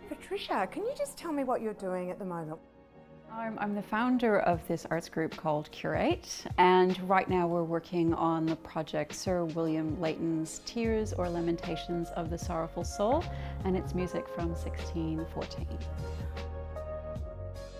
Patricia, can you just tell me what you're doing at the moment? I'm the founder of this arts group called Curate, and right now we're working on the project Sir William Leighton's Tears or Lamentations of the Sorrowful Soul, and it's music from 1614.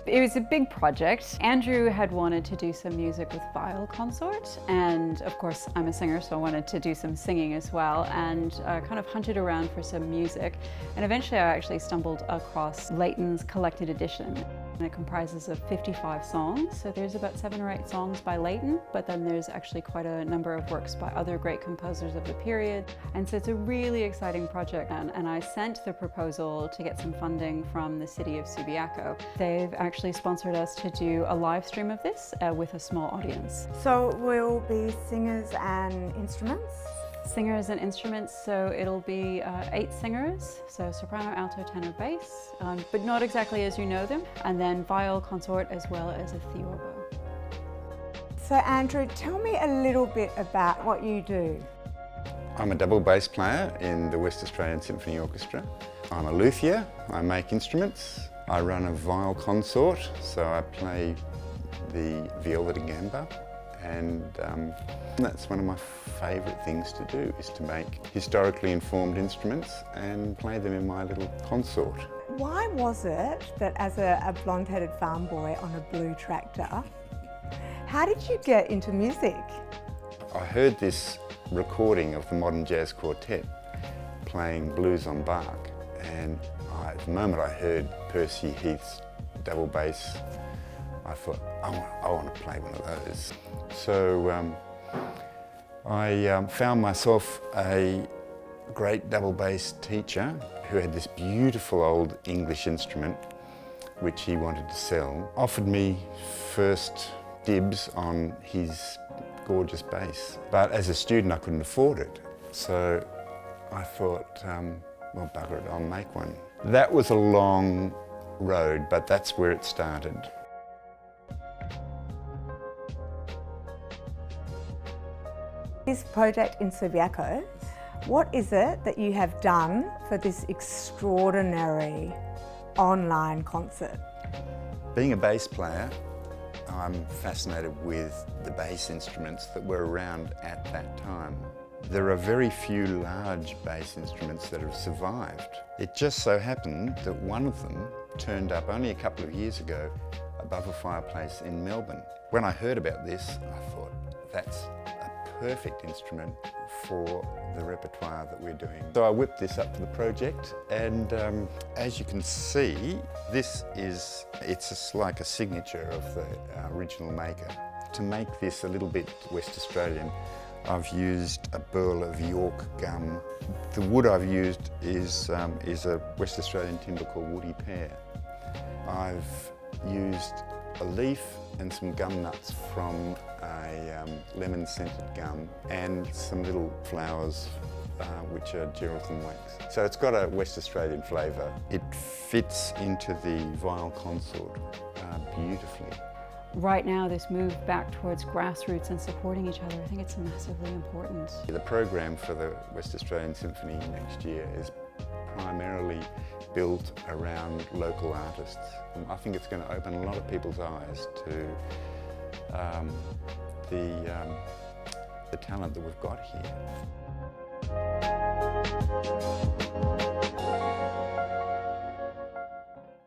It was a big project. Andrew had wanted to do some music with viol consort, and of course I'm a singer, so I wanted to do some singing as well, and kind of hunted around for some music, and eventually I actually stumbled across Leighton's collected edition. And it comprises of 55 songs, so there's about 7 or 8 songs by Leighton, but then there's actually quite a number of works by other great composers of the period. And so it's a really exciting project, and I sent the proposal to get some funding from the city of Subiaco. They've actually sponsored us to do a live stream of this with a small audience. So we'll be singers and instruments? Singers and instruments, so it'll be 8 singers, so soprano, alto, tenor, bass, but not exactly as you know them, and then viol consort as well as a theorbo. So Andrew, tell me a little bit about what you do. I'm a double bass player in the Western Australian Symphony Orchestra. I'm a luthier, I make instruments. I run a viol consort, so I play the viola da gamba. And that's one of my favourite things to do, is to make historically informed instruments and play them in my little consort. Why was it that as a blonde-headed farm boy on a blue tractor, how did you get into music? I heard this recording of the modern jazz quartet playing blues on Bach, and at the moment I heard Percy Heath's double bass, I thought, I want to play one of those. So I found myself a great double bass teacher who had this beautiful old English instrument which he wanted to sell. Offered me first dibs on his gorgeous bass, but as a student I couldn't afford it. So I thought, well, bugger it, I'll make one. That was a long road, but that's where it started. This project in Subiaco, what is it that you have done for this extraordinary online concert? Being a bass player, I'm fascinated with the bass instruments that were around at that time. There are very few large bass instruments that have survived. It just so happened that one of them turned up only a couple of years ago above a fireplace in Melbourne. When I heard about this, I thought, that's a perfect instrument for the repertoire that we're doing. So I whipped this up for the project, and as you can see, it's just like a signature of the original maker. To make this a little bit West Australian, I've used a burl of York gum. The wood I've used is a West Australian timber called woody pear. I've used a leaf and some gum nuts from a lemon-scented gum, and some little flowers which are Geraldton wax. So it's got a West Australian flavour. It fits into the viol consort beautifully. Right now, this move back towards grassroots and supporting each other, I think it's massively important. The program for the West Australian Symphony next year is primarily built around local artists. I think it's going to open a lot of people's eyes to the talent that we've got here.